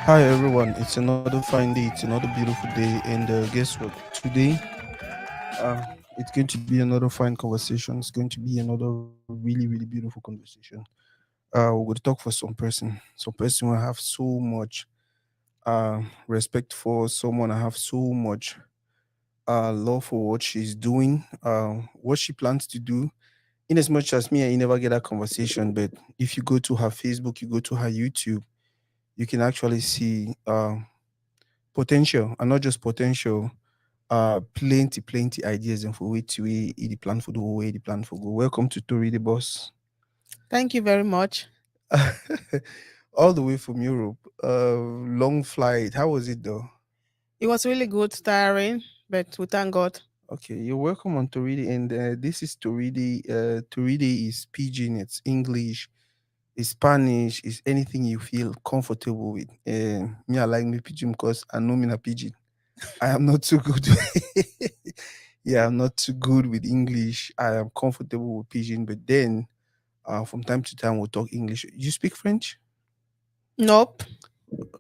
Hi everyone, it's another fine day, it's another beautiful day, and guess what? Today, it's going to be another fine conversation. It's going to be another really, really beautiful conversation. We're going to talk for some person will have so much respect for, someone I have so much love for what she's doing, what she plans to do. In as much as me, I never get that conversation, but if you go to her Facebook, you go to her YouTube, you can actually see potential, and not just potential, plenty ideas and for way to way the plan for the whole way the plan for go. Welcome to Toridey boss. Thank you very much. All the way from Europe. Long flight. How was it though? It was really good, tiring, but we thank God. Okay, you're welcome on Toridey, and this is Toridey. Toridey is Pidgin, it's English, it's Spanish, it's anything you feel comfortable with. Me, I like me Pidgin because I know me na Pidgin. I am not too good. Yeah, I'm not too good with English. I am comfortable with Pidgin, but then from time to time we'll talk English. You speak French? Nope.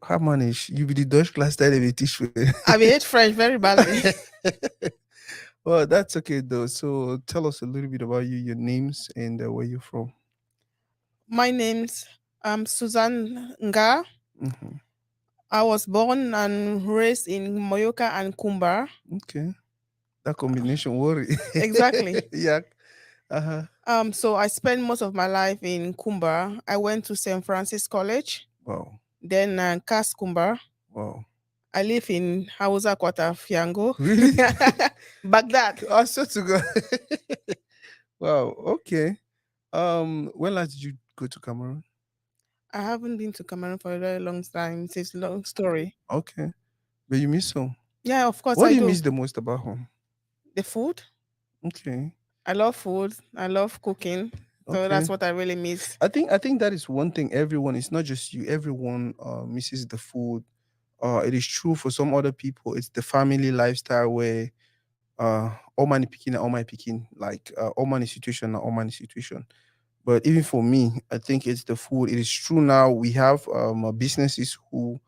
How manage? You be the Dutch class that they teach me. I hate French very badly. Well, that's okay though. So tell us a little bit about you, your names, and where you're from. My name's Susan Ngah. Hmm. I was born and raised in Moyoka and Kumba. Okay, that combination worry. Exactly. Yeah. Uh-huh. So I spent most of my life in Kumba. I went to St. Francis College, Wow. then Kas Kumba. Wow. I live in Hausa Quarter, Fiango. Really? Baghdad. I swear to God. Wow. Okay. When last did you go to Cameroon? I haven't been to Cameroon for a very long time. It's a long story. Okay. But you miss home. Yeah, of course What I do you do. miss the most about home? The food. Okay. I love food. I love cooking. So that's Okay. what I really miss. I think that is one thing everyone, it's not just you, everyone misses the food. It is true for some other people. It's the family lifestyle where all money picking all my picking, like all money situation all money situation. But even for me, I think it's the food. It is true now we have businesses who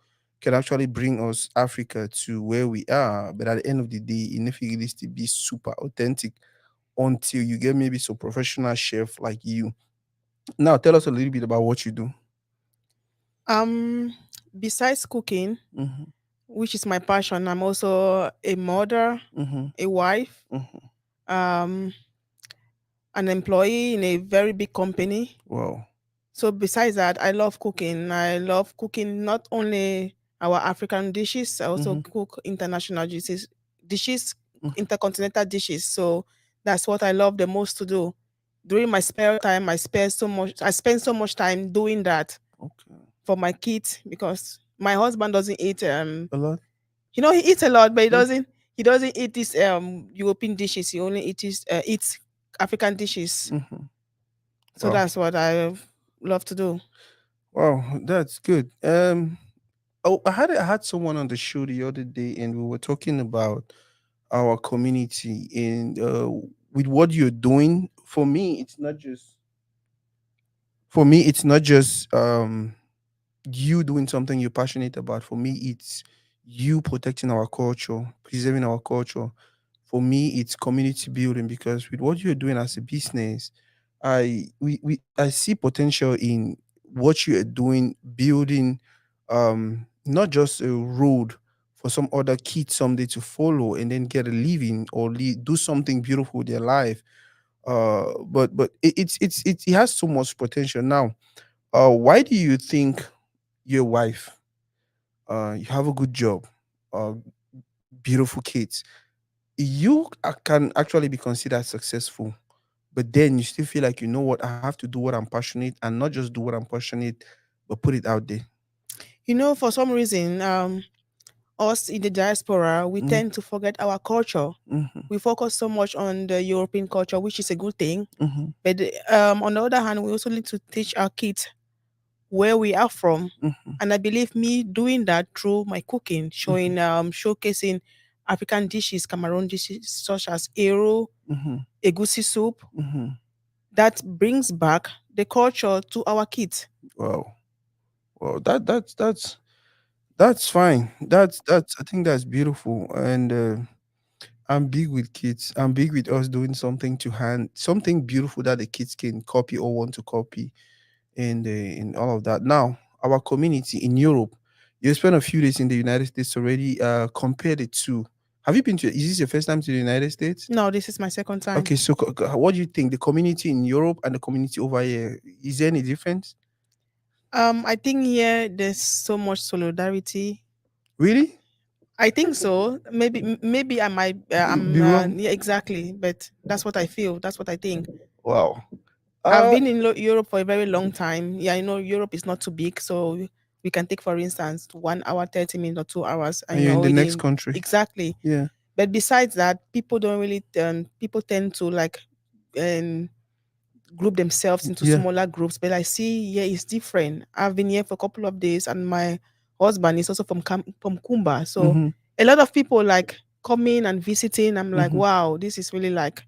can actually bring us Africa to where we are. But at the end of the day, it never really to be super authentic until you get maybe some professional chef like you. Now tell us a little bit about what you do. Um, Besides cooking, Mm-hmm. which is my passion, I'm also a mother, Mm-hmm. a wife, Mm-hmm. um, an employee in a very big company. Wow. So besides that, I love cooking. I love cooking not only our African dishes, I also Mm-hmm. cook international dishes, Mm. intercontinental dishes. So that's what I love the most to do. During my spare time, I spend so much time doing that Okay. for my kids because my husband doesn't eat A lot. he eats a lot, but Mm. he doesn't eat these European dishes. He only eats African dishes. Mm-hmm. So Wow. that's what I love to do. Wow, that's good. Oh, I had someone on the show the other day, and we were talking about our community and with what you're doing. For me, it's not just you doing something you're passionate about. For me, it's you protecting our culture, preserving our culture. For me, it's community building because with what you're doing as a business, I see potential in what you are doing, building not just a road for some other kid someday to follow and then get a living or do something beautiful with their life. But it has so much potential now. Why do you think your wife, you have a good job, uh, beautiful kids, you can actually be considered successful, but then you still feel like, you know what, I have to do what I'm passionate, and not just do what I'm passionate, but put it out there. For some reason, us in the diaspora, we Mm-hmm. tend to forget our culture. Mm-hmm. We focus so much on the European culture, which is a good thing. Mm-hmm. But on the other hand, we also need to teach our kids where we are from. Mm-hmm. And I believe me doing that through my cooking, showcasing African dishes, Cameroon dishes such as eru, Mm-hmm. egusi soup, Mm-hmm. that brings back the culture to our kids. Wow. Well, that's fine. That's I think that's beautiful. And I'm big with kids. I'm big with us doing something to hand something beautiful that the kids can copy or want to copy in all of that. Now, our community in Europe, you spent a few days in the United States already. Compare the two. Have you been to? Is this your first time to the United States? No, this is my second time. Okay, so what do you think? The community in Europe and the community over here, is there any difference? I think here there's so much solidarity. Really? I think so. Maybe I might. Be wrong? Yeah, exactly. But that's what I feel. That's what I think. Wow. I've Uh, been in Europe for a very long time. Yeah, I know Europe is not too big, so we can take, for instance, 1 hour, 30 minutes, or 2 hours, and and you're you're in the already next in. country. Exactly. Yeah. But besides that, people don't really. People tend to like um, group themselves into Yeah. smaller groups. But I see here it's different. I've been here for a couple of days, and my husband is also from Kumba, so Mm-hmm. a lot of people like coming and visiting. I'm like, Mm-hmm. wow, this is really like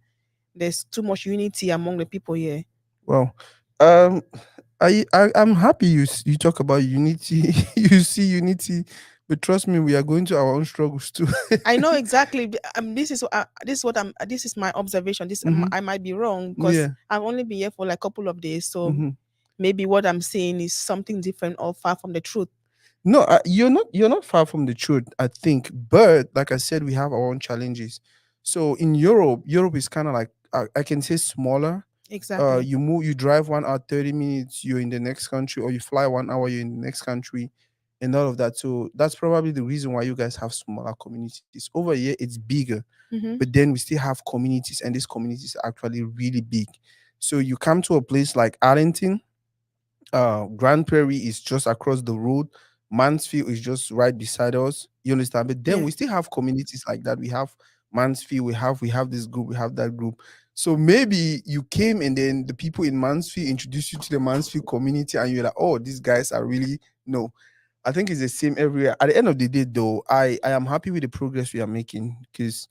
there's too much unity among the people here. Well, um, I'm happy you talk about unity. You see unity, but trust me, we are going to our own struggles too. I know exactly. This is what I'm. This is my observation. This Mm-hmm. I might be wrong because Yeah. I've only been here for like a couple of days, so Mm-hmm. maybe what I'm saying is something different or far from the truth. No, you're not far from the truth, I think. But like I said, we have our own challenges. So in Europe is kind of like I can say smaller. Exactly. You drive 1 hour 30 minutes, you're in the next country, or you fly 1 hour, you're in the next country, and all of that. So that's probably the reason why you guys have smaller communities. Over here, it's bigger, Mm-hmm. but then we still have communities, and these communities are actually really big. So you come to a place like Arlington, Grand Prairie is just across the road. Mansfield is just right beside us. You understand? But then Yeah. we still have communities like that. We have Mansfield. We have this group. We have that group. So maybe you came and then the people in Mansfield introduced you to the Mansfield community, and you're like, oh, these guys are really no. I think it's the same everywhere. At the end of the day, though, I am happy with the progress we are making because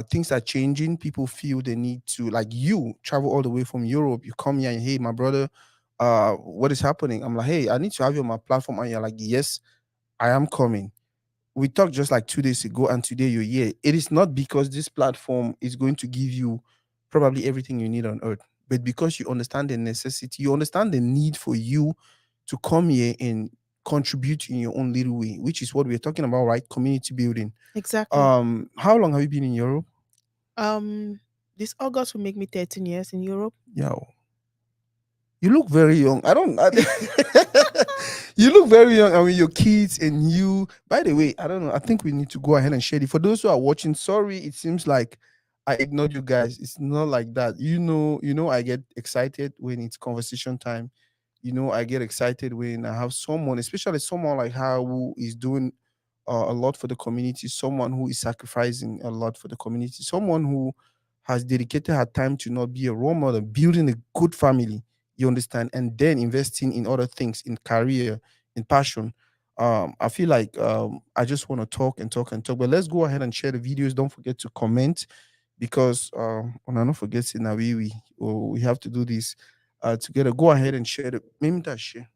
things are changing. People feel the need to, like, you travel all the way from Europe, you come here and, hey, my brother, what is happening? I'm like, hey, I need to have you on my platform, and you're like, yes, I am coming. We talked just like 2 days ago, and today you're here. It is not because this platform is going to give you probably everything you need on earth, but because you understand the necessity, you understand the need for you to come here and contribute in your own little way, which is what we're talking about, right? Community building. Exactly. How long have you been in Europe? Um, this August will make me 13 years in Europe. Yeah. You look very young. I don't. You look very young. I mean, your kids and you. By the way, I don't know. I think we need to go ahead and share it for those who are watching. Sorry, it seems like I ignored you guys. It's not like that. I get excited when it's conversation time. I get excited when I have someone, especially someone like her who is doing a lot for the community, someone who is sacrificing a lot for the community, someone who has dedicated her time to not be a role model, building a good family, you understand, and then investing in other things, in career, in passion. I feel like I just want to talk and talk and talk, but let's go ahead and share the videos. Don't forget to comment because when I don't forget it now, we have to do this together. Go ahead and share the maybe that share.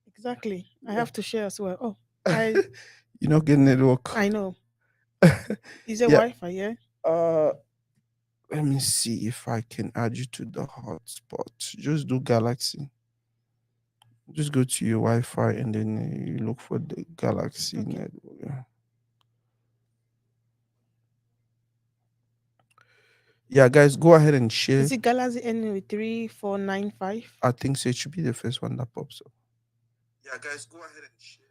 Exactly. I Yeah. have to share as well. Oh, I You're not getting network. I know. Is it Yeah. Wi-Fi? Yeah. Uh Let me see if I can add you to the hotspot. Just do Galaxy. Just go to your Wi-Fi and then you look for the Galaxy Okay. network. Yeah, yeah, guys, go ahead and Is share. it Galaxy ending with 3495? I think so. It should be the first one that pops up. Yeah, guys, go ahead and share.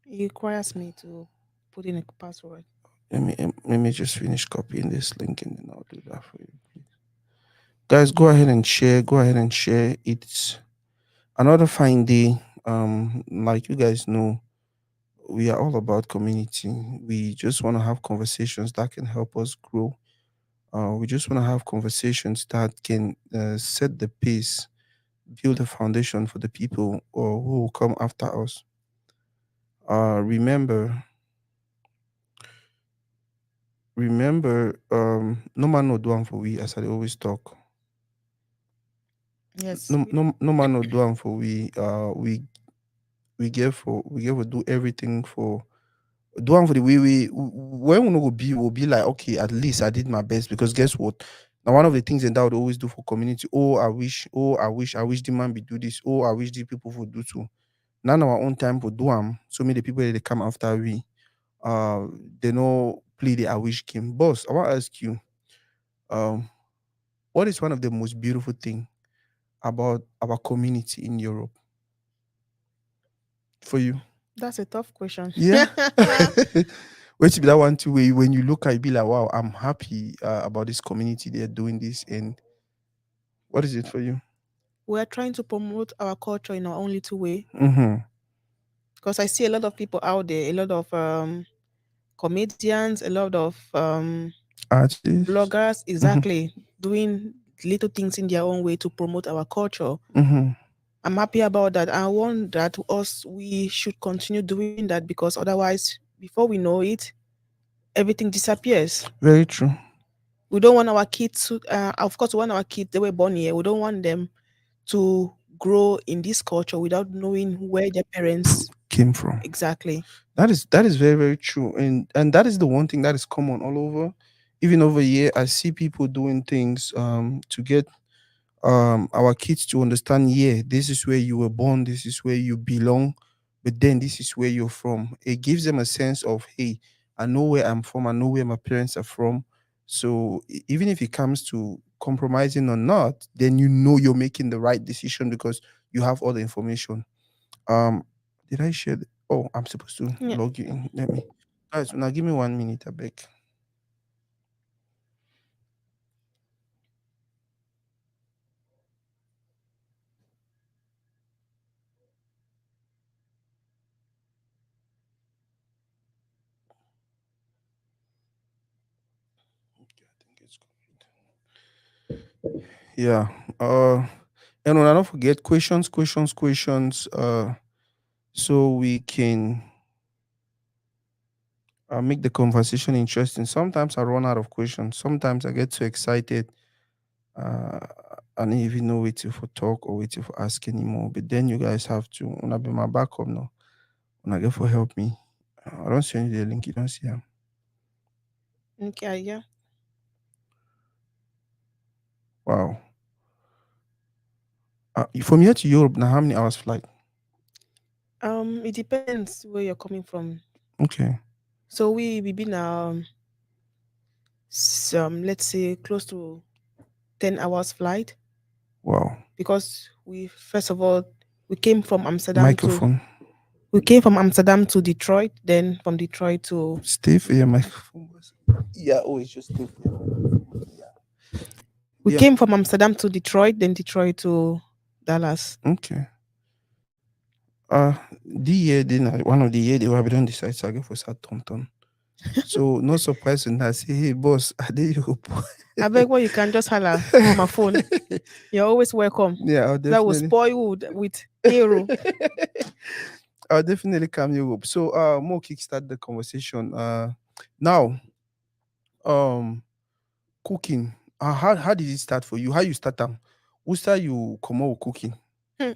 It requires me to put in a password. Let me just finish copying this link and then I'll do that for you, please. Guys, go ahead and share. Go ahead and share. It's another fine day. Like you guys know, we are all about community. We just want to have conversations that can help us grow. We just want to have conversations that can set the pace, build a foundation for the people or who will come after us. Remember, remember, no man no do am for we, as I dey always talk. Yes, No, no, no man no do am for we. We get for do everything for do am for the way when we no go be, we'll be like, okay, at least I did my best, because guess what? Now one of the things that I would always do for community. I wish the man be do this. Oh, I wish the people would do too. Now our own time for do am. So many people they come after we. Uh, they no play the I wish game. Boss, I want to ask you, um, what is one of the most beautiful thing about our community in Europe for you? that's a tough question. Yeah. Wait to be that one too where when you look at it, be like, wow, I'm happy about this community. They're doing this. And what is it for you? We're trying to promote our culture in our own little way, Mm-hmm. because I see a lot of people out there, a lot of comedians, a lot of Artists. bloggers, Mm-hmm. exactly, doing little things in their own way to promote our culture. Mm-hmm. I'm happy about that. I want that us we should continue doing that, because otherwise, before we know it, everything disappears. Very true. We don't want our kids to, of course, we want our kids, they were born here. We don't want them to grow in this culture without knowing where their parents Came from. exactly. That is very, very true. And that is the one thing that is common all over. Even over here, I see people doing things to get our kids to understand, yeah, this is where you were born, this is where you belong, but then this is where you're from. It gives them a sense of, hey, I know where I'm from, I know where my parents are from. So even if it comes to compromising or not, then you know you're making the right decision because you have all the information. um did I share oh, I'm supposed to Yeah. log you in. Let me, guys, now give me 1 minute, I beg. Okay, I think it's good. Yeah. And when I don't forget, questions, so we can make the conversation interesting. Sometimes I run out of questions. Sometimes I get too excited. Uh, I don't even know waiting for talk or waiting for ask anymore. But then you guys have to when I be my backup now. When I get for help me. I don't see any the link. You don't see him. Okay. Yeah. Wow. From here to Europe, now how many hours flight? It depends where you're coming from. Okay. So we been some, let's say, close to 10 hours flight, Wow. because we first of all we came from Amsterdam to Microphone. we came from Amsterdam to Detroit, then from Detroit to Stay for your microphone. Boss. Yeah, oh, it's just stay for your microphone. we Yeah. came from Amsterdam to Detroit, then Detroit to Dallas. Okay. The year then one of the year they were don't decide to go for South Thompson. So no surprise when I say, hey boss, I did Europe. I beg, well, you can just holler on my phone. You're always welcome. Yeah, I'll That was definitely spoiled with hero. I'll definitely come Europe. So more kickstart the conversation. Now cooking. How did it start for you? How you start them? Who start you come out with cooking? Hmm.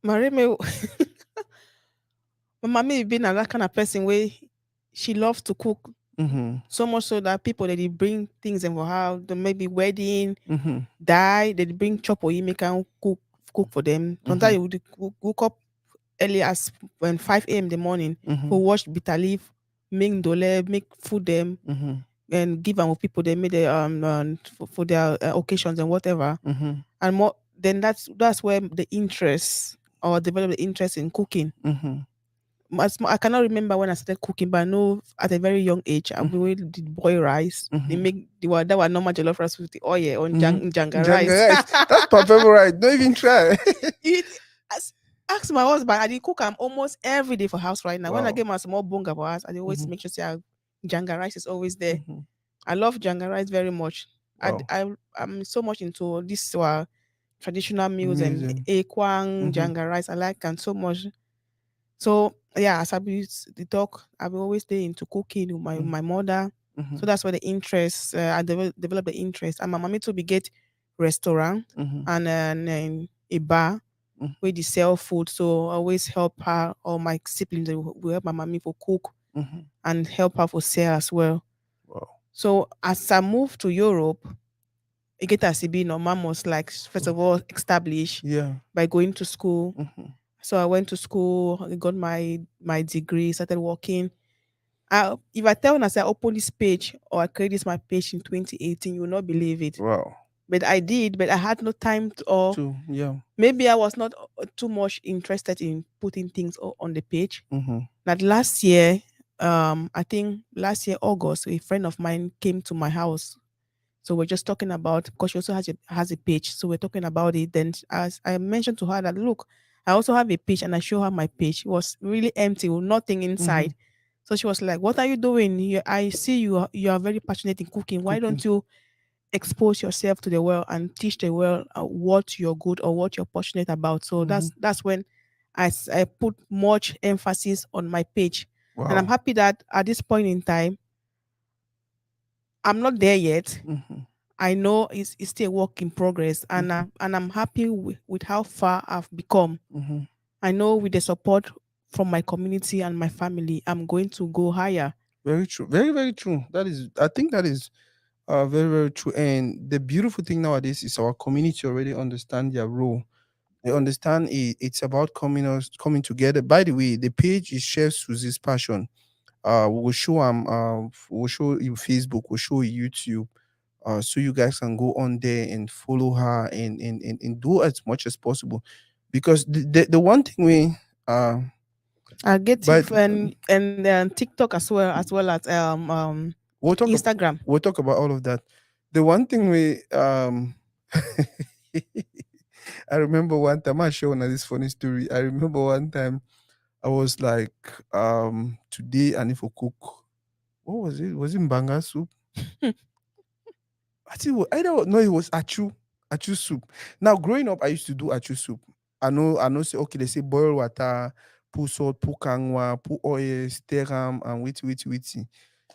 Mareme, my mommy been that kind of person where she loves to cook. Mm-hmm. So much so that people that they bring things in for her, the maybe wedding, Mm-hmm. die, they bring chop or you make and cook for them. Mm-hmm. Sometimes you would woke up early as when 5 a.m. in the morning Mm-hmm. for wash bitter leaf, make dole, make food them Mm-hmm. and give them with people they made the, for their occasions and whatever. Mm-hmm. And more then that's where the interest or develop the interest in cooking. Mm-hmm. I cannot remember when I started cooking, but I know at a very young age, I Mm-hmm. we did boil rice. They Mm-hmm. make the that were normal jollof rice with the oil on Mm-hmm. janga Janga rice. rice. That's my favorite. Don't even try. it, as- Ask my husband, I did cook almost every day for house right now. When I Wow. get my small bunga for house, I dey always Mm-hmm. make sure say janga rice is always there. Mm-hmm. I love janga rice very much. Wow. I'm so much into this traditional meals and Amazing. ekwang Mm-hmm. janga rice. I like and so much. So yeah, as I be the talk, I will always stay into cooking with Mm, my mother. So mhm, that's where the interest I develop the interest. And my mommy to be get restaurant mhm, and a bar mm, where they sell food. So I always help her or my siblings. They will help my mommy for cook mhm. and help her for sell as well. Wow. So as I moved to Europe, I get as being my mom was like first So of all established yeah. by going to school. Mhm, So I went to school, I got my degree, started working. If I tell you, I say I open this page or I create this my page in 2018, you will not believe it. wow. But I did, but I had no time to, or Too, yeah. maybe I was not too much interested in putting things on the page. Mhm, That last year, I think last year August, a friend of mine came to my house. So we're just talking about because she also has a page. So we're talking about it. Then as I mentioned to her that look, I also have a page and I show her my page. It was really empty, with nothing mhm. inside. So she was like, "What are you doing? I see you are very passionate in cooking. Why don't Cooking. you expose yourself to the world and teach the world what you're good or what you're passionate about?" So Mhm. that's when I put much emphasis on my page, and I'm Wow. happy that at this point in time I'm not there yet. Mhm, I know it's still a work in progress, mhm, and I'm happy with how far I've become. mhm. I know with the support from my community and my family, I'm going to go higher. Very true. Very, very true. That is, I think that is very, very true. And the beautiful thing nowadays is our community already understand their role. They understand it's about coming together. By the way, the page is Chef Suzy's passion. We'll show we'll show you Facebook, we'll show you YouTube. So you guys can go on there and follow her and do as much as possible. Because the one thing we I get it but and TikTok as well as we'll talk about Instagram. we'll talk about all of that. The one thing we I remember one time I showed this funny story. I remember one time I was like, today I need to cook. What was it? Was it mbanga soup? I think either no, it was achu soup. Now growing up, I used to do achu soup. I know. Say okay, they say boil water, put salt, put kangwa, put oil, stir and wait.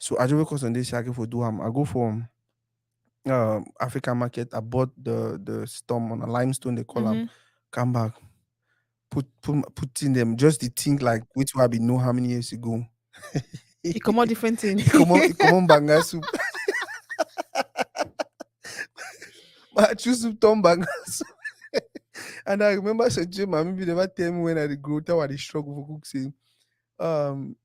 So I just work on this. I go for do I go for African market. I bought the storm on a limestone. They call them. Mm-hmm. Come back, put in them just the thing like which I be know how many years ago. It come out different thing. It come on banga soup. I choose to turn banga soup. And I remember say, Jim, maybe never tell me when I dey grow, tell what they struggle for cook say, um,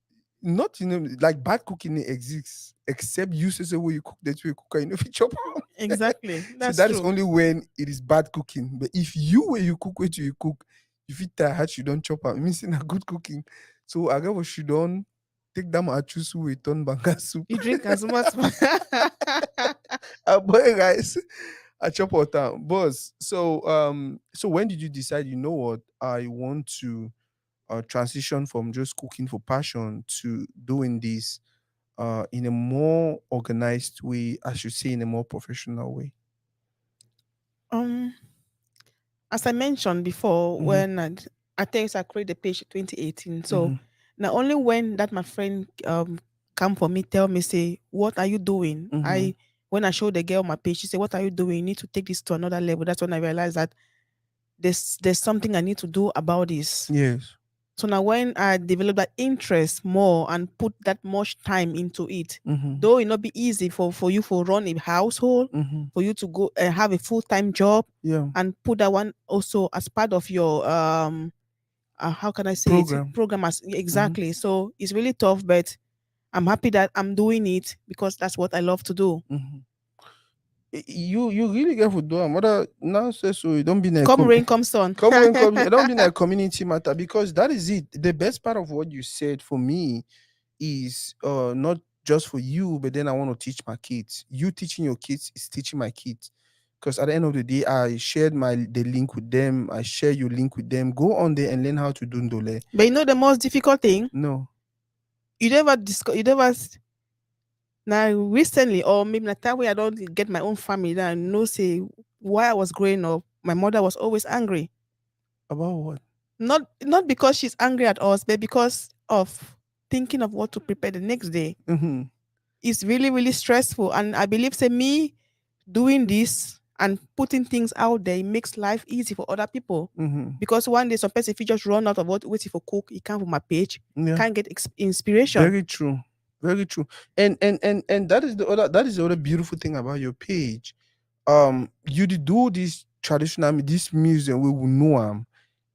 not like bad cooking exists except you say where you cook that way you cook and you know if you chop am. Exactly. So That's that is true. only when it is bad cooking. But if you where you cook where you cook, if you tired you don't chop am, it means it's good cooking. So I got what she done. Take them I choose we turn banga soup. You drink as much. I boy guys. I chop water. Boss. So when did you decide, you know what, I want to transition from just cooking for passion to doing this in a more organized way, I should say in a more professional way. um as I mentioned before, Mm-hmm. when I think I created the page 2018. So Mm-hmm. now only when that my friend come for me, tell me, say, what are you doing? Mm-hmm. When I show the girl my page, she said, what are you doing? You need to take this to another level. That's when I realized that there's something I need to do about this. Yes. So now when I develop that interest more and put that much time into it, Mm-hmm. though it not be easy for you for run a household, Mm-hmm. for you to go have a full-time job Yeah. and put that one also as part of your how can I say it, Program. program as Mm-hmm. exactly. So it's really tough, but I'm happy that I'm doing it because that's what I love to do. Mm-hmm. You really get for do mother now say so you don't be in a Come rain, come sun. come when come it don't be in a community matter because that is it. The best part of what you said for me is not just for you, but then I want to teach my kids. You teaching your kids is teaching my kids. Because at the end of the day, I shared the link with them. I share your link with them. Go on there and learn how to do ndole. But you know the most difficult thing, No. you never now recently or maybe the time where I don't get my own family, then I know say why I was growing up, my mother was always angry. About what? Not because she's angry at us, but because of thinking of what to prepare the next day. Mhm. It's really, really stressful. And I believe, say, me doing this and putting things out there, it makes life easy for other people. Mhm. Because one day, some person, if you just run out of what waiting for cook, he can't for my page, Yeah. can't get inspiration. Very true. Very true. And that is the other beautiful thing about your page. You dey do this traditional this museum wey we know am,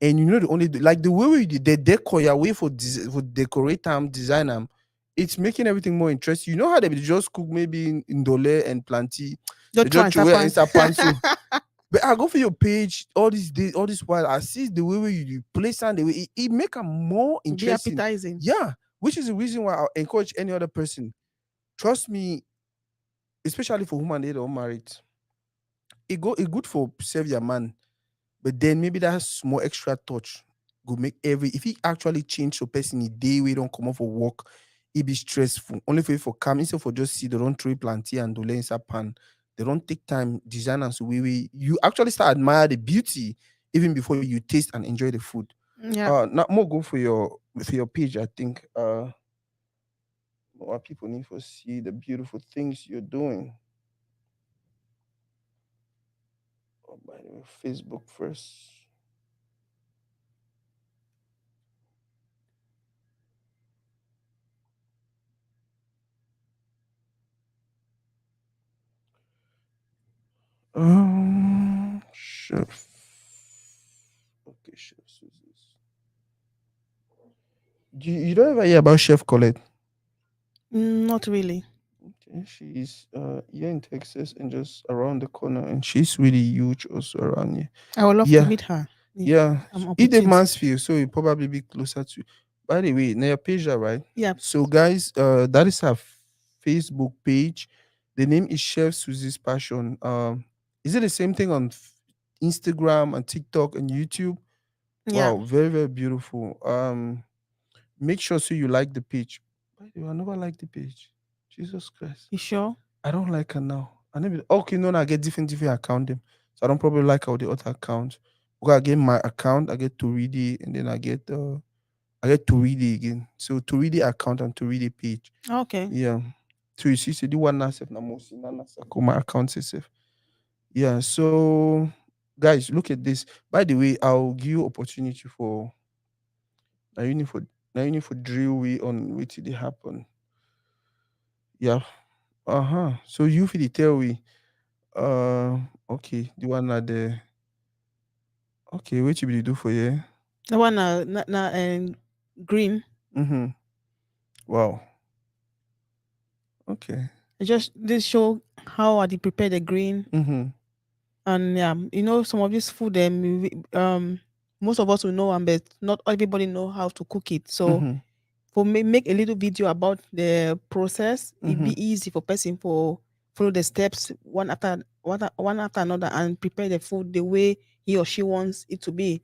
and you know the only like the way we dey decor your way for decorate am, design am, it's making everything more interesting. You know how they be just cook maybe in ndole and planty, they Just try just and throw start it pan. inside pan so. But I go for your page all these days, all this while I see the way you place and the way it make am more Be interesting. appetizing. Yeah, which is the reason why I encourage any other person. Trust me, especially for women they don't married. It good for save your man, but then maybe that small extra touch go make every if he actually change so person a day we don't come out for work, it be stressful. Only for you for come instead for just see they don't throw planty and do inside pan. They don't take time design and so we you actually start admire the beauty even before you taste and enjoy the food. Yeah, Not more go for your page, I think. More people need to see the beautiful things you're doing. Oh, by the way, Facebook first. Chef. Okay, Chef Suzy's. You don't ever hear about Chef Colette? not really. Okay, she's here in Texas and just around the corner, and she's really huge also around here. I would love to Yeah, meet her if yeah. I'm He the opportunity. Mansfield, so he'll probably be closer to. By the way, now your page, are right? Yeah, So, guys, that is her Facebook page. The name is Chef Susie's Passion. Is it the same thing on Instagram and TikTok and YouTube? yeah. Wow, very very beautiful. Make sure so you like the page. By the way, I never like the page. Jesus Christ. You sure? I don't like her now. I never okay, no, no, I get different account them. So I don't probably like how the other account. Because I get my account, I get Toridey, and then I get Toridey again. So Toridey account and Toridey page. Okay. Yeah. So you see, so the one na most my account is safe. Yeah. So guys, look at this. By the way, I'll give you opportunity for now you need for now you need for drill we on what did happen. Yeah. Uh-huh. So you feel the tell we okay, the one at the okay, what you be do for you? The one green. Mm-hmm. Wow. Okay. Just this show how I did prepare the green. Mm-hmm. And yeah, some of this food most of us will know, and but not everybody know how to cook it. So Mm-hmm. for me make a little video about the process, it Mm-hmm. be easy for person for follow the steps one after another and prepare the food the way he or she wants it to be.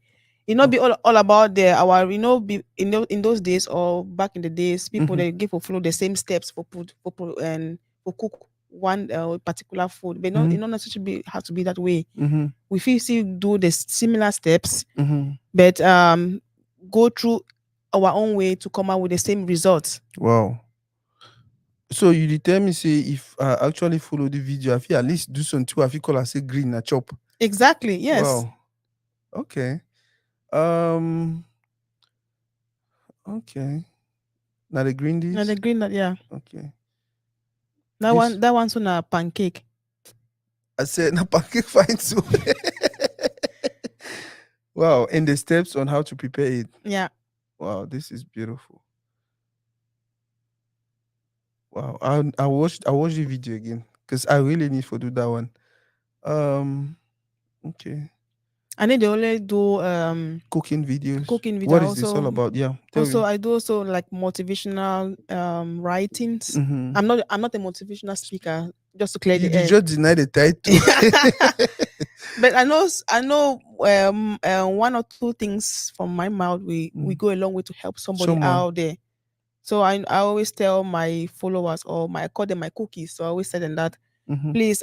It not Oh. be all about the our be in those days or back in the days, people Mm-hmm. they give for follow the same steps and for cook one particular food, but not Mm-hmm. it not necessarily have to be that way. Mm-hmm. We feel still do the similar steps, Mm-hmm. but go through our own way to come out with the same results. Wow. So you dey tell me say if I actually follow the video, I feel at least do something I feel call I say green na chop. Exactly. Yes. Wow. Okay. Um. Okay. Now the green Now the this. green that, yeah. Okay. That This one that one's on a pancake. I said na pancake fine too. Wow. And the steps on how to prepare it. Yeah. Wow. This is beautiful. Wow. I watched the video again because I really need to do that one. Um. Okay. I need to only do Cooking videos. cooking video. What is this all Also about? Yeah. Tell also me. I do also like motivational writings. Mm-hmm. I'm not a motivational speaker, just to clear You, the you air. just deny the title. But I know one or two things from my mouth we Mm. go a long way to help somebody Someone. out there. So I always tell my followers, or I call them my cookies. So I always tell them that Mm-hmm. please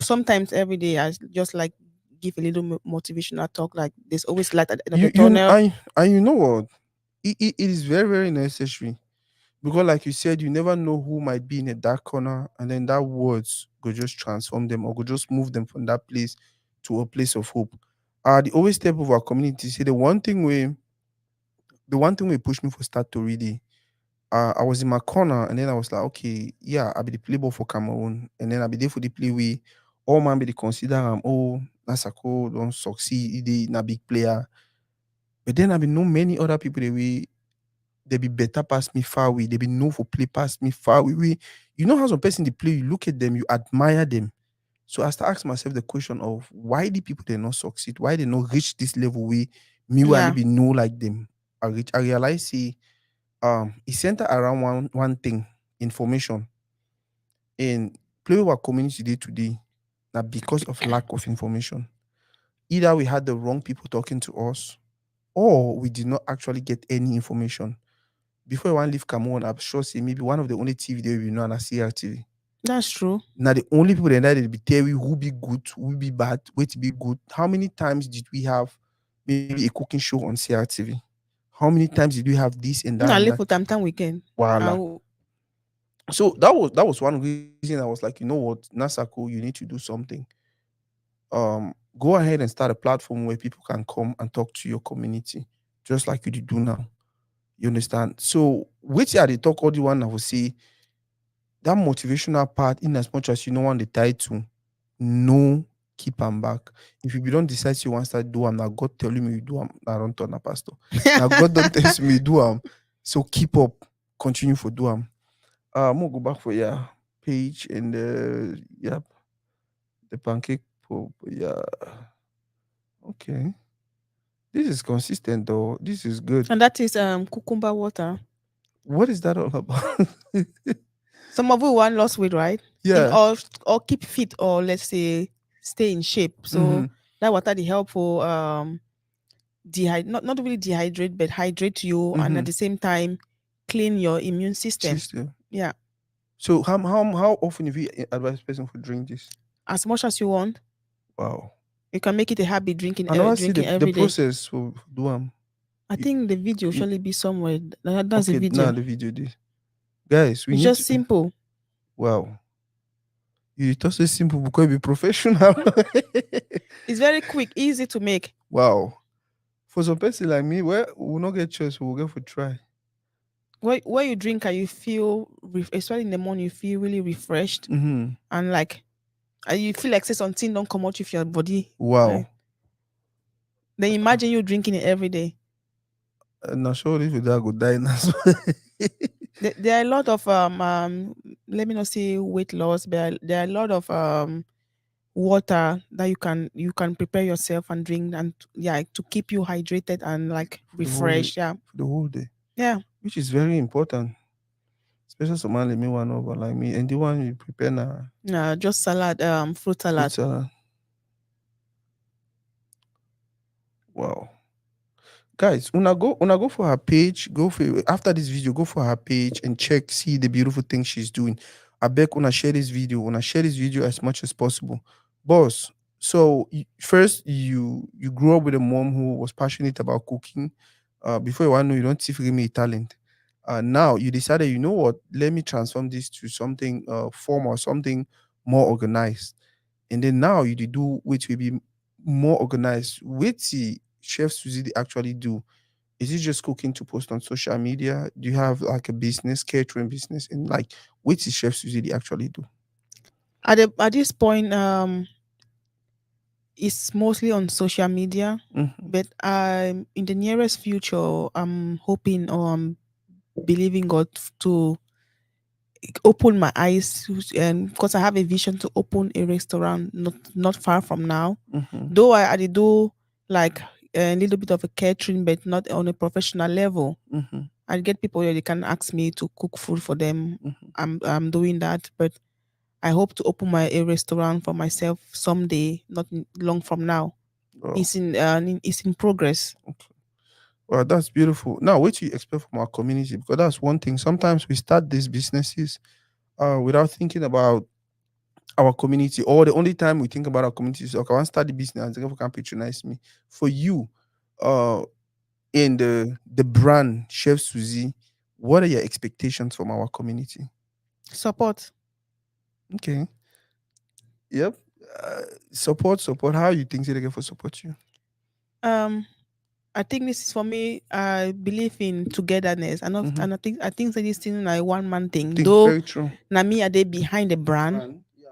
sometimes every day I just like give a little motivational talk, like there's always light at the end of You the you tunnel. I and you know what? it is very, very necessary because, like you said, you never know who might be in a dark corner, and then that words go just transform them or go just move them from that place to a place of hope. The always step of our community say the one thing we pushed me for start to read. I was in my corner and then I was like, okay, yeah, I'll be the play ball for Cameroon. And then I'll be there for the play way. All man be the consider oh, Nasako don't succeed, he na big player. But then I'll be know many other people they be better past me far away. They be know for play past me far away. You know how some person they play, you look at them, you admire them. So I start asking myself the question of why the people they not succeed, why they not reach this level where me will Yeah, be know like them. I realize see it center around one thing, information. And play our community day today now because of lack of information. Either we had the wrong people talking to us or we did not actually get any information. Before I want leave Cameroon, I'm sure say maybe one of the only TV there we know and CRTV. that's true. Now the only people that they be tell you who be good, who be bad, where to be good. How many times did we have maybe a cooking show on CRTV? How many times did we have this and that I and live that? for time weekend. Voila. I'll, So that was one reason I was like, you know what, Nasako, you need to do something. Go ahead and start a platform where people can come and talk to your community, just like you did do now. You understand? So which are the talk all the one I will say that motivational part, in as much as you know want the title, no keep am back. If you don't decide you want to start do am, now God tell you me you do am, I don't turn a pastor. Now God don't tell you me you do am. So keep up, continue for do am. I'm gonna go back for your page and yeah, the pancake pop. Yeah, okay. This is consistent though. This is good. and that is cucumber water. What is that all about? Some of you want lost weight, right? In Yeah. or keep fit or let's say stay in shape. Mm-hmm. So that water the help for not really dehydrate but hydrate you and Mm-hmm. at the same time clean your immune system. System. Yeah, So how often have you advise person to drink this? as much as you want. Wow. You can make it a habit drinking I never see drinking the every day. process for do I you, think the video you, surely be somewhere. That's a okay, now video. the video this. Guys, we It's need just to simple. wow. You thought so simple because you be professional. It's very quick, easy to make. Wow. For some person like me, well, we'll not get choice, we'll go for try. When you drink and you feel, especially in the morning, you feel really refreshed Mm-hmm. and like you feel like say something don't come out with your body. Wow. Then imagine you drinking it every day. Not sure if that go die now. There are a lot of let me not say weight loss, but there are a lot of water that you can prepare yourself and drink and yeah to keep you hydrated and like For the whole refreshed. Yeah, for the whole day. yeah. Which is very important. Especially Somali me one over like me. And the one you prepare now Just salad, fruit fruit salad. salad. Wow. Guys, una go for her page, go for after this video, go for her page and check, see the beautiful thing she's doing. I beg una share this video as much as possible. Boss, so first you grew up with a mom who was passionate about cooking. Before you want to know, you don't see me a talent. Now you decided, you know what, let me transform this to something formal, something more organized. And then now you dey do which will be more organized. Wetin Chef Suzy dey actually do? Is it just cooking to post on social media? Do you have like a business, catering business? And like wetin Chef Suzy dey actually do? At this point, it's mostly on social media, Mhm, but in the nearest future, I'm hoping or I'm believing God to open my eyes and because I have a vision to open a restaurant not far from now. mhm, Though I did do like a little bit of a catering, but not on a professional level. mhm, I get people here they can ask me to cook food for them. mhm. I'm doing that, but I hope to open my a restaurant for myself someday, not long from now. Wow, It's in progress. okay. Well, that's beautiful. Now, what you expect from our community? Because that's one thing. Sometimes we start these businesses without thinking about our community, or the only time we think about our community is okay, I want to start the business and people can patronize me. For you, uh and the brand Chef Suzy, what are your expectations from our community? Support. Okay. Yep. Uh, support. How you think they get for support you? Um, I think this is for me. I believe in togetherness. Mm-hmm. And I think that this thing like one man thing. Think Though very true. na me are they behind the brand, Brand. Yeah.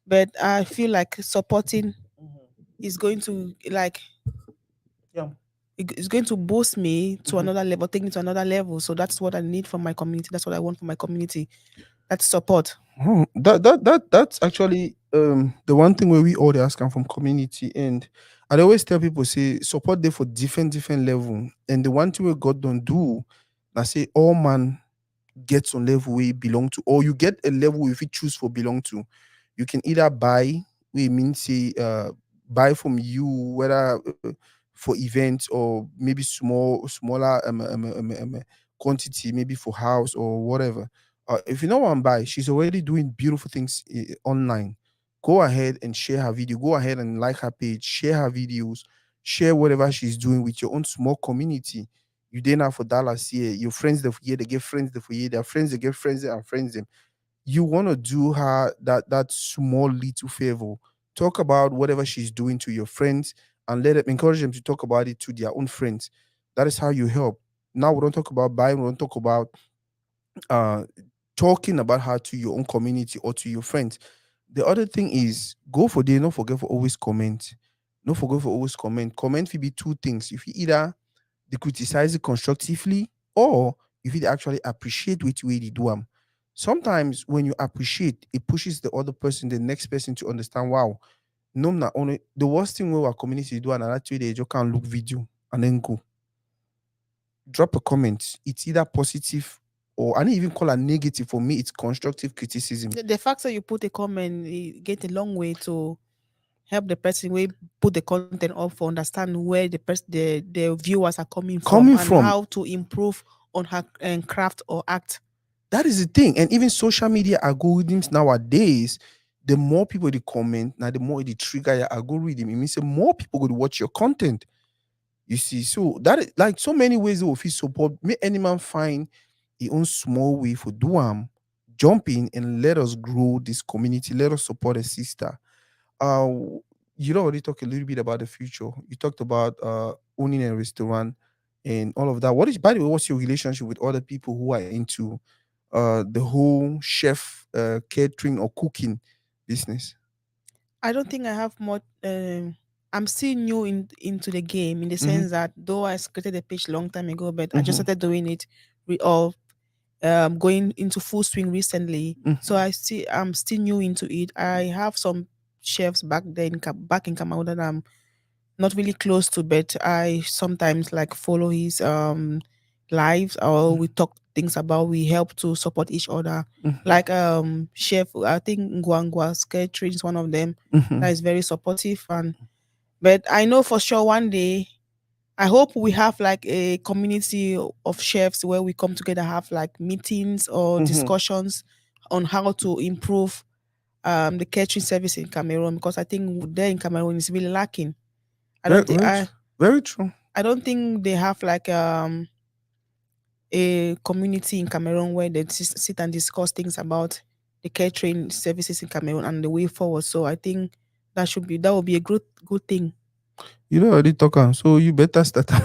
but I feel like supporting Mm-hmm. is going to like Yeah. it's going to boost me to Mm-hmm. another level, take me to another level. So that's what I need from my community. That's what I want from my community. That's support. Oh, that's actually the one thing where we all dey ask am from community, and I dey always tell people say support dey for different level, and the one thing wey God don't do na say all man get some level where you belong to, or you get a level if you choose for belong to. You can either buy, we mean say buy from you, whether for events or maybe smaller quantity, maybe for house or whatever. If you know one buy, she's already doing beautiful things online. Go ahead and share her video. Go ahead and like her page, share her videos, share whatever she's doing with your own small community. You did not for dollars here. Your friends that here, they get friends that for here. Their friends they get friends and friends them. You want to do her that small little favor. Talk about whatever she's doing to your friends and let them encourage them to talk about it to their own friends. That is how you help. Now we don't talk about buying. We don't talk about uh talking about her to your own community or to your friends. The other thing is go for there. Don't forget for always comment. Don't forget for always comment. Comment will be two things. If you either they criticize it constructively, or if you actually appreciate which way they do them. Sometimes when you appreciate, it pushes the other person, the next person to understand, wow, no, not only the worst thing where our community do another 2 days, you can look video and then go. Drop a comment. It's either positive or I don't even call it negative. For me, it's constructive criticism. The fact that you put a comment, it get a long way to help the person we put the content up for understand where the viewers are coming from Coming and from how to improve on her craft or act. that is the thing. And even social media algorithms nowadays, the more people they comment, now the more they trigger your algorithm. It means the more people go to watch your content. You see, so that is like so many ways of feel support. May any man find his own small way for do jump in and let us grow this community. Let us support a sister. Uh, you already talked a little bit about the future. You talked about owning a restaurant and all of that. What is, by the way, what's your relationship with other people who are into the whole chef, catering or cooking business? I don't think I have much. I'm still new into the game in the Mm-hmm. sense that though I created a page long time ago, but I just Mm-hmm. started doing it or going into full swing recently. So Mm-hmm. I'm still new into it. I have some chefs back there back in Cameroon that I'm not really close to, but I sometimes like follow his lives or we talk things about we help to support each other. Mm-hmm. Like chef, I think Ngwa catering is one of them Mm-hmm. that is very supportive and but I know for sure one day I hope we have like a community of chefs where we come together, have like meetings or Mm-hmm. discussions on how to improve the catering service in Cameroon because I think there in Cameroon is really lacking. I Very, don't think very, I very true. I don't think they have like a community in Cameroon where they sit and discuss things about the catering services in Cameroon and the way forward. So I think that would be a good thing. You know already talk am, so you better start am.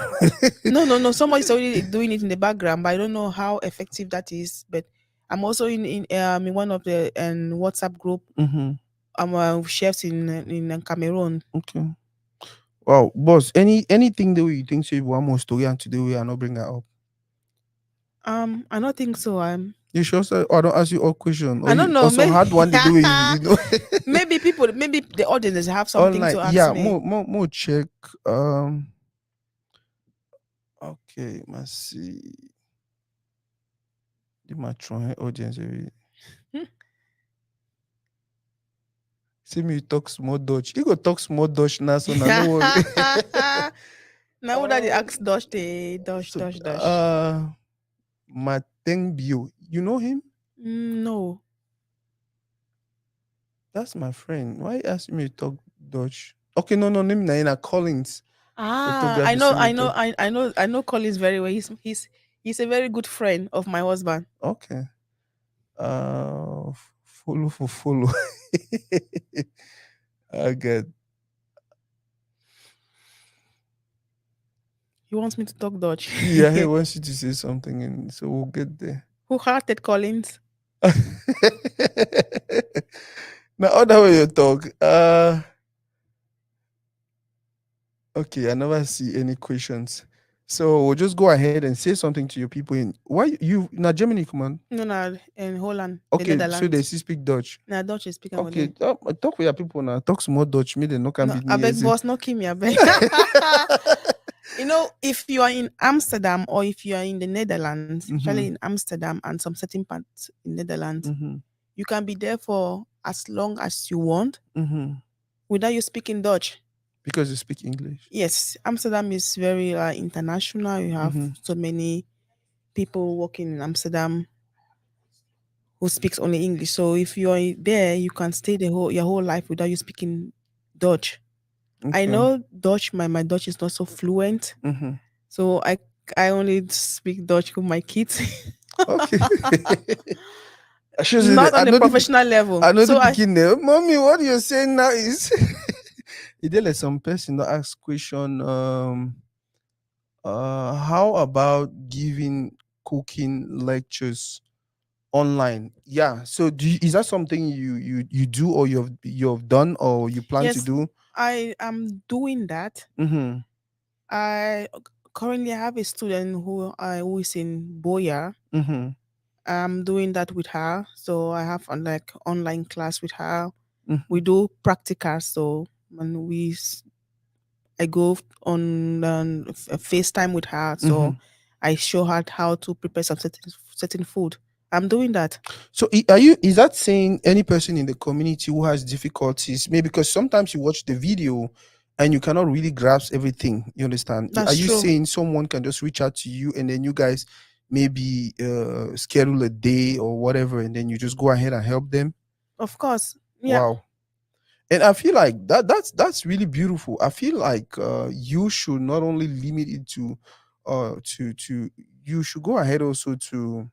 No. Somebody's already doing it in the background, but I don't know how effective that is. But I'm also in one of the WhatsApp group. Mhm. I'm chefs in Cameroon. Okay. Wow, boss, anything the way you think say you want more story and today we are not bring that up. I don't think so. You sure say I don't ask you all question or I you don't know. also Maybe hard one the way you know maybe the audience have something online. to ask Yeah, me. more check. Okay, let's see. The my try audience. See me talk small Dutch. You go talk small Dutch now, so now no worry. Now that the um ask Dutch, they Dutch. uh Matengbio. You know him? No. That's my friend. Why you asking me to talk Dutch? Okay, no, name Naina Collins. Ah, I photography know, I know, simulator. I know Collins very well. He's a very good friend of my husband. Okay. Follow for follow. I get. He wants me to talk Dutch. Yeah, he wants you to say something, and so we'll get there. Who hearted Collins? Now, other way you talk. Okay, I never see any questions. So we'll just go ahead and say something to your people in why you now Germany, come on. No, no, in Holland, the Okay, so they Netherlands. still speak Dutch. Now Dutch is speaking with Okay, them. talk with your people now. Talk some more Dutch. Me, they no can No, beat I me. beg Yes. boss, no Kimi, I beg. You know, if you are in Amsterdam or if you are in the Netherlands, especially Mm-hmm. in Amsterdam and some certain parts in Netherlands, Mm-hmm. you can be there for as long as you want Mm-hmm. without you speaking Dutch. Because you speak English. Yes, Amsterdam is very international. You have Mm-hmm. so many people working in Amsterdam who speaks only English. So if you are there, you can stay the whole your whole life without you speaking Dutch. I Okay. know Dutch. My Dutch is not so fluent, Mm-hmm. so I only speak Dutch with my kids, Okay. I should say that not on a professional level. I know the So picking there. Mommy, what you're saying now is it did like some person that ask question how about giving cooking lectures online? Yeah. So is that something you do or you've done or you plan to yes, do? I am doing that. Mm-hmm. I currently have a student who is in Boya. Mm-hmm. I'm doing that with her. So I have like online class with her. Mm-hmm. We do practical. So when I go on FaceTime with her. Mm-hmm. So I show her how to prepare some certain food. I'm doing that. So are you is that saying any person in the community who has difficulties, maybe because sometimes you watch the video and you cannot really grasp everything, you understand? Are That's you true. saying someone can just reach out to you and then you guys maybe schedule a day or whatever and then you just go ahead and help them? Of course. Yeah. Wow. And I feel like that's really beautiful. I feel like you should not only limit it to you should go ahead also to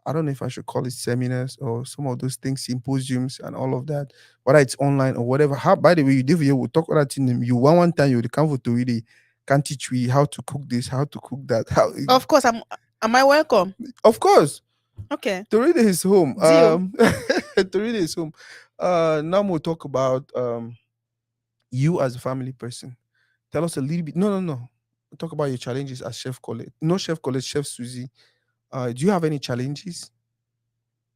I don't know if I should call it seminars or some of those things, symposiums and all of that, whether it's online or whatever. How by the way, you did here, we'll talk about that in them. You one time you come for to really can teach me how to cook this, how to cook that. How Of course. Am I welcome? of course, Okay. Toridey is home. Deal. Toridey is home. Now we'll talk about you as a family person. Tell us a little bit. No. Talk about your challenges as Chef Colette. No Chef Colette, Chef Suzy. Do you have any challenges?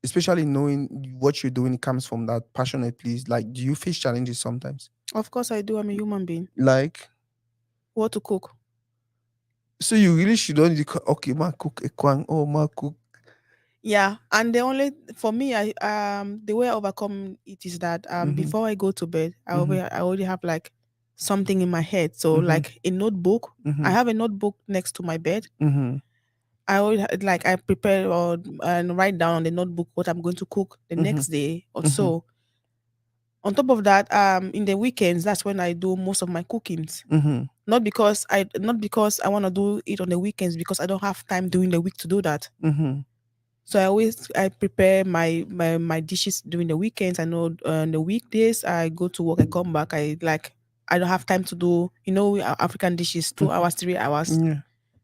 Especially knowing what you're doing comes from that passionate place. Like, do you face challenges sometimes? Of course I do. I'm a human being. Like, What to cook? so you really should only okay, ma cook a kwang, oh ma cook. Yeah, and the only for me, I the way I overcome it is that Mm-hmm. before I go to bed, Mm-hmm. I already have like something in my head. So Mm-hmm. like a notebook. I Mm-hmm. have a notebook next to my bed. Mm-hmm. I always like I prepare or and write down on the notebook what I'm going to cook the Mm-hmm. next day or Mm-hmm. so. On top of that, in the weekends, that's when I do most of my cookings. Mm-hmm. Not because I want to do it on the weekends because I don't have time during the week to do that. Mm-hmm. So I prepare my dishes during the weekends. I know on the weekdays I go to work, I come back, I don't have time to do African dishes 2 hours, 3 hours. Yeah.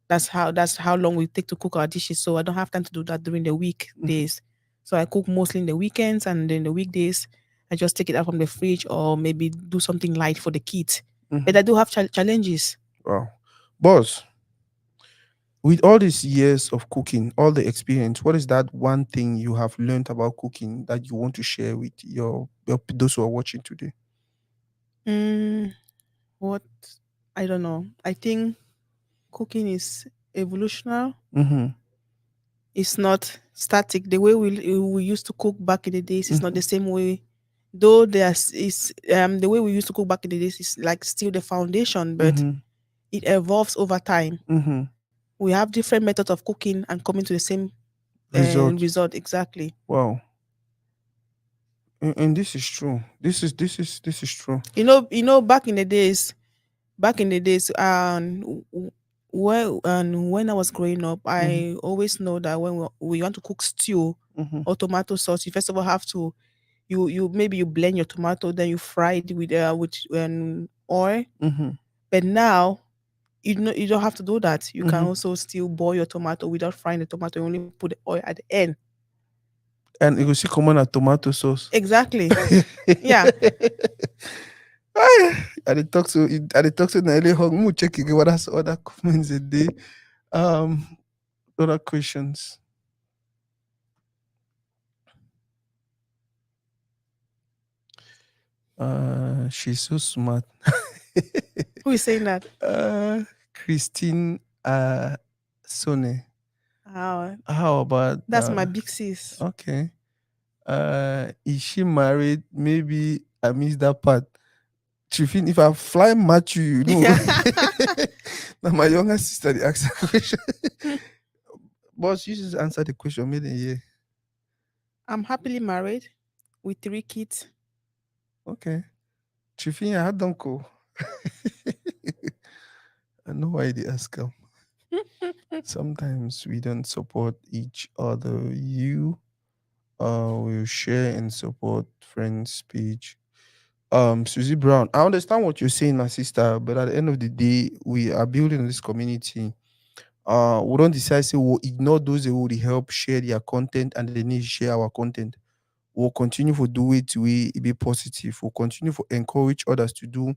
That's how long we take to cook our dishes. So I don't have time to do that during the Mm-hmm. weekdays. So I cook mostly in the weekends and then the weekdays I just take it out from the fridge or maybe do something light for the kids. But Mm-hmm. I do have challenges. Wow. Boss, with all these years of cooking, all the experience, what is that one thing you have learned about cooking that you want to share with your those who are watching today? Mm, what I don't know. I think cooking is evolutionary. Mm-hmm. It's not static. The way we used to cook back in the days is not Mm-hmm. the same way. Though there's is the way we used to cook back in the days is like still the foundation, but Mm-hmm. it evolves over time. Mm-hmm. We have different methods of cooking and coming to the same Result. result exactly. Wow. And this is true. This is true. Back in the days, Back in the days, when I was growing up, Mhm, I always know that when we want to cook stew mhm, or tomato sauce, you first of all have to, you maybe you blend your tomato, then you fry it with oil. mhm, But now you don't have to do that. You can mhm. also still boil your tomato without frying the tomato. You only put the oil at the end. And you go see common a tomato sauce. Exactly. Yeah. I dey talk so I dey talk so na early hug. Make we check again what other comments a day. Um, other questions. She's so smart. Who is saying that? Christine Sone. Oh, How about that's my big sis. okay. Is she married? Maybe I missed that part. Chifin, if I fly Matthew, you know. Now my younger sister they asked that question. Boss, you just answer the question, made in yeah. I'm happily married with 3 kids. Okay. Chifin, I had uncle. I know why they ask him. Sometimes we don't support each other. You will share and support friends page. Suzy Brown, I understand what you're saying, my sister, but at the end of the day, we are building this community. We don't decide say we'll ignore those that will help share their content and they need to share our content. We'll continue to do it we be positive. We'll continue to encourage others to do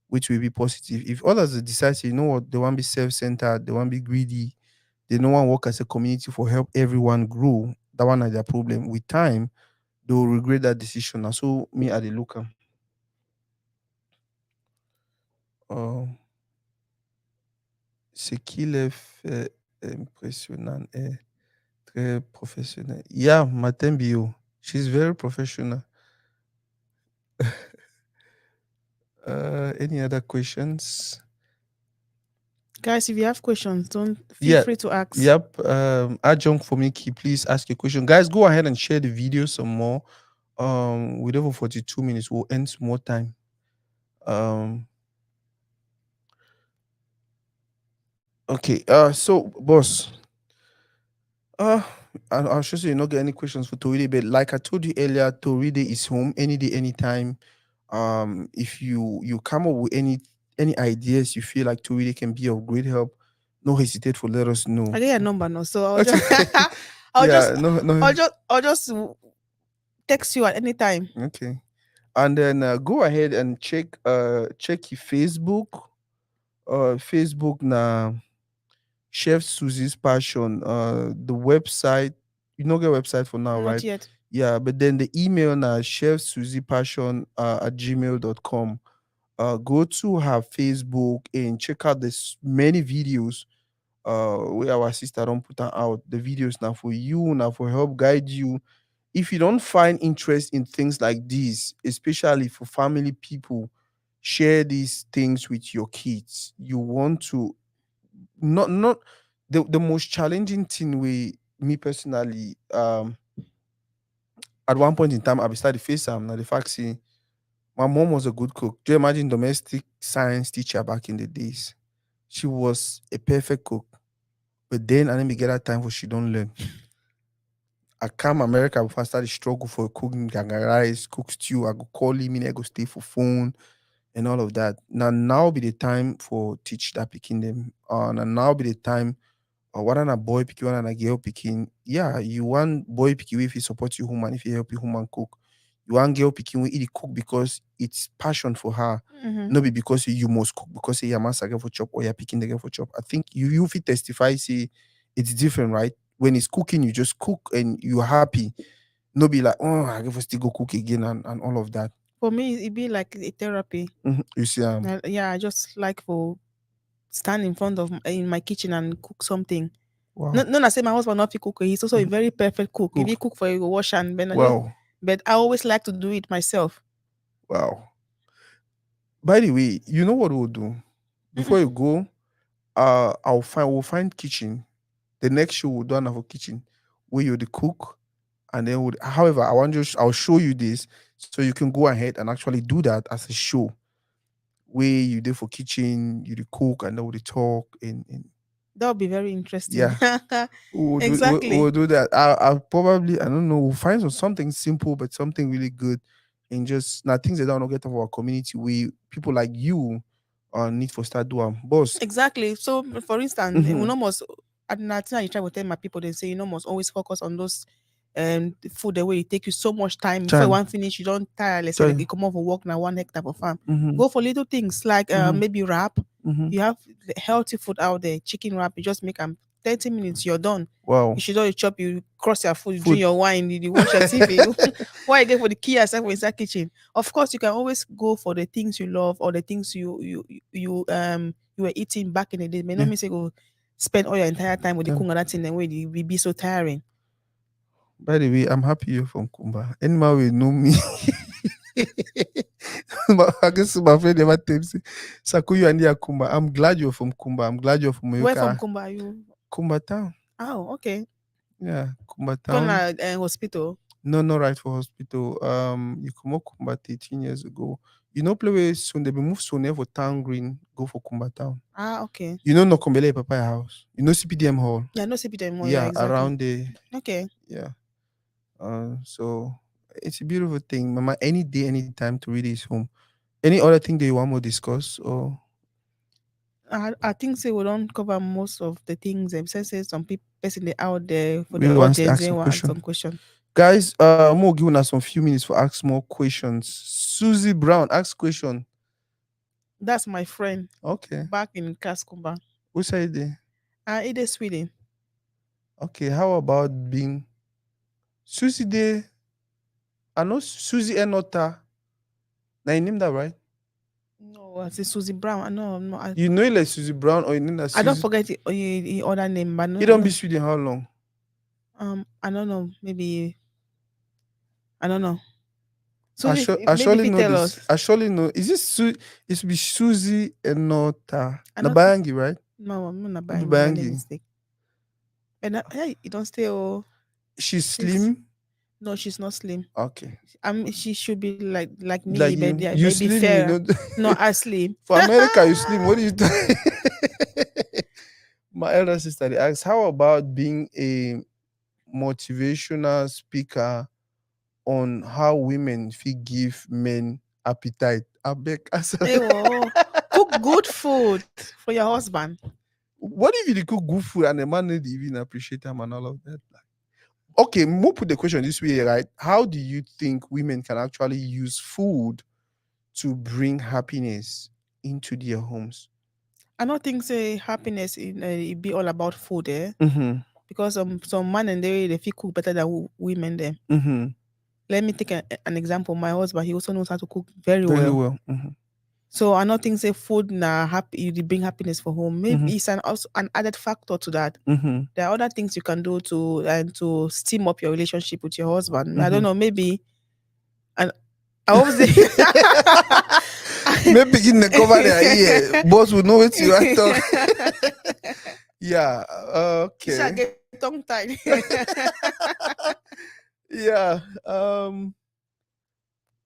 which will be positive. If others decide say, you know what, they want to be self-centered, they want to be greedy, they don't want to work as a community for help everyone grow. That one is their problem. With time, they will regret that decision. And so me at the looker. Ce qu'il est fait impressionnant et très professionnel. Yeah, Matin Bio. She's very professional. Any other questions? Guys, if you have questions, don't feel Yeah. free to ask. Yep. Adjunct for Mickey, please ask your question. Guys, go ahead and share the video some more. With over 42 minutes, we'll end some more time. Um, okay. So boss, Uh, I'm sure so you not get any questions for Toridey, but like I told you earlier, Toridey is home any day, anytime. If you come up with any ideas you feel like Toridey can be of great help, no hesitate for let us know. I get your number now, so I'll just I'll just Yeah, no, I'll just text you at any time. okay. And then go ahead and check your Facebook. Facebook now. Chef Suzy's Passion, the website, you know, get website for now, Not right? yet. Yeah, but then the email now, Chef Suzy Passion at gmail.com. Go to her Facebook and check out this many videos where our sister don't put her out. The videos now for you, now for help guide you. If you don't find interest in things like these, especially for family people, share these things with your kids. You want to not the most challenging thing we me personally at one point in time I be start to face now the fact say my mom was a good cook. Do you imagine domestic science teacher back in the days? She was a perfect cook, but then I didn't get that time for she don't learn. I come America before I started struggle for cooking ganga rice, cook stew. I go call him, I go stay for phone and all of that. Now be the time for teach that picking them. And now be the time whether na boy pikin, whether na girl pikin, yeah, you want boy pikin wey fit support you home and if you help you home and cook. You want girl pikin wey e cook because it's passion for her, Mm-hmm. no be because you must cook because say your master get for chop or your pikin dey get for chop. I think you fit testify say it's different, right? When it's cooking, you just cook and you're happy. No be like, oh, I get for still go cook again and all of that. For me, it be like a therapy. You see, Yeah, I just like for stand in front of in my kitchen and cook something. wow, Not I say my husband not fit cook. He's also a very perfect cook. If he cook, cook for you, go wash and ben I just wow, but I always like to do it myself. wow. By the way, you know what we'll do before you Mm-mm. go. We'll find kitchen. The next show we'll do another kitchen where you're the cook, and then would however I'll show you this so you can go ahead and actually do that as a show. Where you there for kitchen, you dey cook and then we dey talk and That would be very interesting. yeah. We'll Exactly. do that. I'll probably, I don't know, we'll find something simple but something really good, and just now things that don't get of our community. We people like you need for start doing boss. Exactly. So, for instance, we Mm-hmm. know must, and I think I try to tell my people, they say, must always focus on those the food the way it take you so much time before you Time. want finish, you don't tire. Let's say like you Time. come off for work now 1 hectare for farm. Mm-hmm. Go for little things like Mm-hmm. maybe wrap. Mm-hmm. You have the healthy food out there, chicken wrap, you just make them 30 minutes, you're done. You Wow. should not chop, you cross your food, you drink Food. your wine, you watch your TV. Why again for the key yourself for inside kitchen? Of course, you can always go for the things you love or the things you were eating back in the day. May not Yeah. mean say go spend all your entire time with the Time. kung and that thing and way it will be so tiring. By the way, I'm happy you're from Kumba. Anyone will know me. I guess my friend never tells me, Sakuyu and Kumba. I'm glad you're from Kumba. I'm glad you're from Where from Moyoka. Kumba are you? Kumba town. Oh, okay. Yeah, Kumba town. Kona hospital. No, not right for hospital. You come out Kumba 18 years ago. You know, play where soon they be moved soon for town green, go for Kumba town. Ah, okay. You know, no Kumbele Papa house. You know CPDM hall. Yeah, no CPD anymore. Yeah, Yeah, exactly. around there. Okay. Yeah. So it's a beautiful thing. Mama, any day, anytime to read is home. Any other thing that you want to discuss or I think say we don't cover most of the things. Since say some people person they out there for we the want to audience, ask they some want some question? question. Guys, I'm gonna give us some few minutes for ask more questions. Suzy Brown, ask question. That's my friend Okay. back in Kaskumba. Who said there? It is Sweden. Okay, how about being Suzy Day? I know Suzy Enota. Now you name that right? No, I say Suzy Brown. I know, no, You know it like Suzy Brown or you name that I don't Suzy? forget the other name, but You no, don't no. be Sweden how long? I don't know. Maybe I don't know. I Suzy, sure I maybe if surely you know tell this. us, I surely know. Is this it should be Suzy Enota. I don't. Nabayangi, right? No, I'm not Who be buying you. My name Bayangi? mistake. And hey, you don't stay. Oh, She's she's slim. no, she's not slim. Okay. She should be like me, Like but you. yeah, You maybe slim, you fair. know. Not as slim. For America, you slim. What do you think? My elder sister they asked, how about being a motivational speaker on how women fit give men appetite? I beg. Hey, whoa. Cook good food for your husband. What if you dey cook good food and the man no dey even appreciate them and all of that? Okay, we'll put the question this way, right? How do you think women can actually use food to bring happiness into their homes? I don't think say happiness in it be all about food, eh? Mm-hmm. Because some man and they feel cook better than women. Them. Mm-hmm. Let me take an example. My husband, he also knows how to cook very Very well. well. Mm-hmm. So I don't think say food na happy you bring happiness for home. Mm-hmm. Maybe it's also an added factor to that. Mm-hmm. There are other things you can do to steam up your relationship with your husband. I Mm-hmm. don't know, maybe and I always say Maybe begin to cover their ear. Boss will know what you are talking. Yeah. You shall Okay. get tongue tied. Yeah.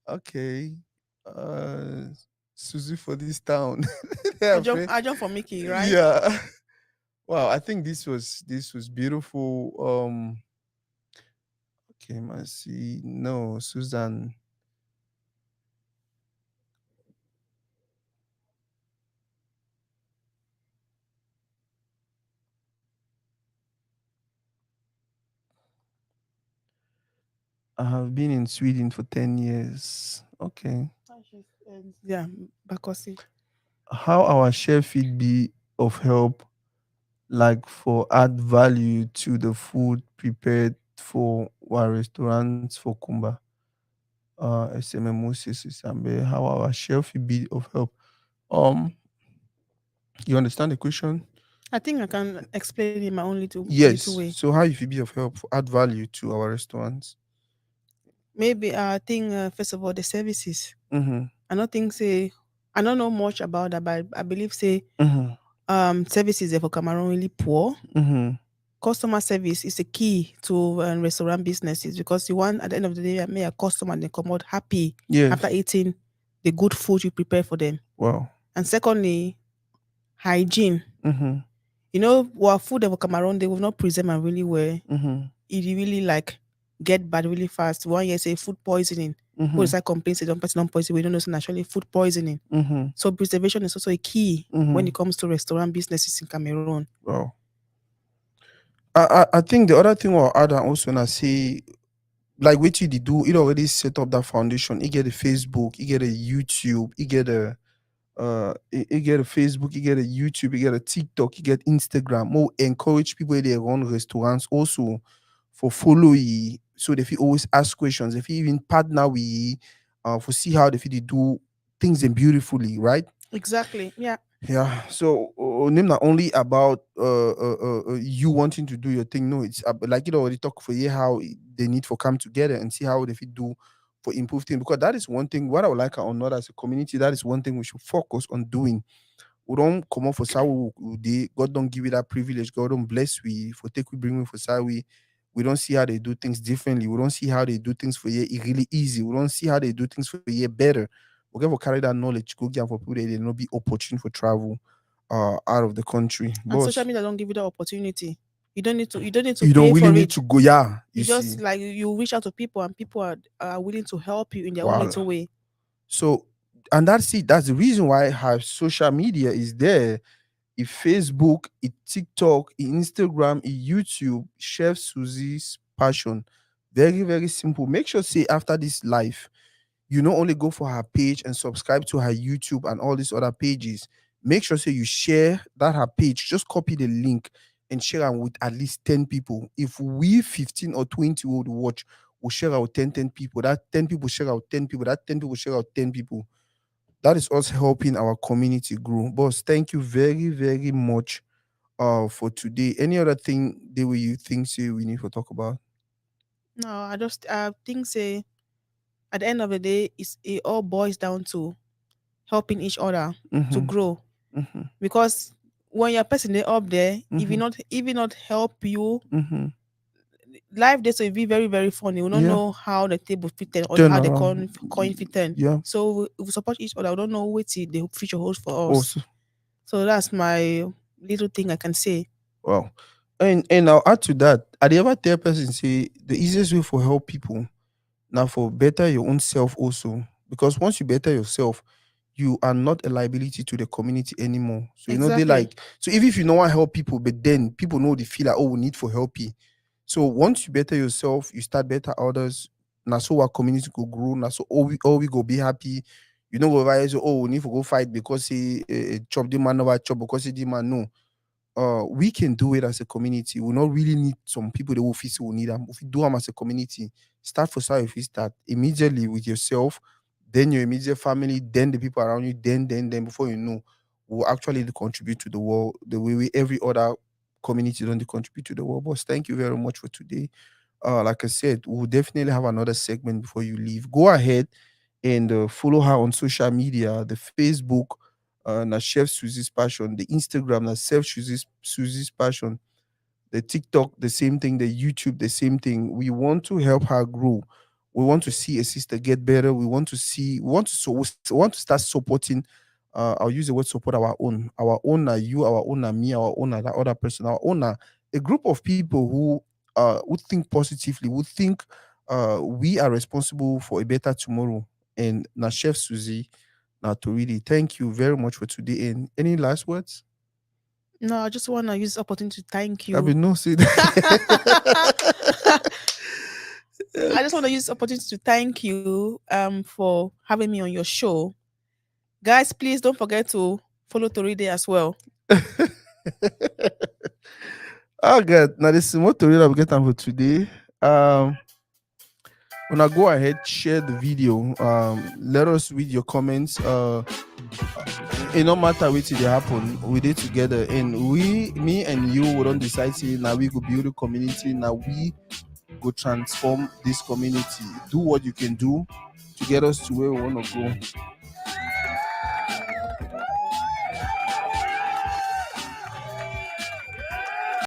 Okay. Uh Suzy for this town. Yeah, friend. I jump for Mickey, right? Yeah. Wow, I think this was beautiful. Okay, Mercy. No, Susan. I have been in Sweden for 10 years. Okay. Yeah, Bakosi. How our chef feed be of help, like for add value to the food prepared for our restaurants for Kumba. SMMO Sambe, how our chef feed be of help. Um, you understand the question? I think I can explain in my own little Yes. way. So how if it be of help, add value to our restaurants? Maybe I think first of all the services. Mm-hmm. I don't think say I don't know much about that, but I believe say Mm-hmm. services there for Cameroon really poor. Mm-hmm. Customer service is a key to restaurant businesses because you want at the end of the day make a customer they come out happy Yes. after eating the good food you prepare for them. Wow. And secondly, hygiene. Mhm. Our food that will come around, they will not preserve and really well. Mhm. It really like get bad really fast. One year say food poisoning. People Mhm. start complaining, say don't person don't poison. We don't know it's naturally food poisoning. Mhm. So preservation is also a key when it Mhm. comes to restaurant businesses in Cameroon. Wow. I think the other thing I'll add and also na say like what you did do, it already set up that foundation. You get a Facebook, you get a YouTube, you get a you get a Facebook, you get a YouTube, you get a TikTok, you get Instagram. More encourage people they run restaurants also for follow ye. So if you always ask questions, if you even partner with ye, for see how they do things and beautifully, right? Exactly. Yeah. Yeah. So name not only about you wanting to do your thing. No, it's like you already talk for you how they need for come together and see how they fit do for improve things, because that is one thing. What I would like or not as a community, that is one thing we should focus on doing. We don't come up for Sawi. God don't give you that privilege. God don't bless we for take we bring we for Sawi. We don't see how they do things differently. We don't see how they do things for you really easy. We don't see how they do things for you better. We can carry that knowledge, go give for people that they not be opportune for travel out of the country. And social Boss, media don't give you that opportunity. You don't need to you don't pay really for need it. to go, yeah, You you just see. like you reach out to people and people are willing to help you in their own Wow. little way. So and that's it. That's the reason why how social media is there. If Facebook, if TikTok, if Instagram, if YouTube, Chef Suzy's passion. Very, very simple. Make sure say after this live, you not only go for her page and subscribe to her YouTube and all these other pages. Make sure say you share that her page. Just copy the link and share it with at least 10 people. If we 15 or 20 would watch, we'll share out 10 people. That 10 people share out 10 people. That 10 people share out 10 people. That is us helping our community grow. Boss, thank you very, very much for today. Any other thing they will you think say we need to talk about? No, I think say at the end of the day, it all boils down to helping each other to Mm-hmm. grow. Mm-hmm. Because when you're person they up there, Mm-hmm. if you not help you, Mm-hmm. life days will be very, very funny. We don't Yeah. know how the table fit turn or Turn how the around. coin fit turn. Yeah. So if we support each other. We don't know what the future holds for us. Also. So that's my little thing I can say. Wow. And I'll add to that. I ever tell person say the easiest way for help people now for better your own self also. Because once you better yourself, you are not a liability to the community anymore. So they Exactly. like so even if you don't want to help people, but then people know they feel like, oh, we need for help you. So once you better yourself, you start better others. Now so our community go grow. Now so all we go be happy. You know, go say, oh, we need to go fight because he chop the man over chop because he did man. No, we can do it as a community. We not really need some people that will feel we need them. If we do them as a community, start for start. If you start immediately with yourself, then your immediate family, then the people around you, then before you know, will actually contribute to the world the way every other community don't contribute to the world. Boss, thank you very much for today. Like I said, we'll definitely have another segment before you leave. Go ahead and follow her on social media, the Facebook, na Chef Suzy's Passion, the Instagram, na Chef Suzy's Passion, the TikTok, the same thing, the YouTube, the same thing. We want to help her grow. We want to see a sister get better. We want to start supporting. I'll use the word support our own, are you, our own, are me, our own, are that other person, our own, are a group of people who would think positively, would think we are responsible for a better tomorrow. And na Chef Suzy, na Toridey, thank you very much for today. And any last words? No, I just want to use this opportunity to thank I you. mean, no, say I that. just want to use this opportunity to thank you for having me on your show. Guys, please don't forget to follow Toridey as well. Oh God, now this is what we get on for today. When I go ahead, share the video. Let us read your comments. It no matter what they happen, we did together, and me and you, we don't decide say now we go build a community. Now we go transform this community. Do what you can do to get us to where we want to go.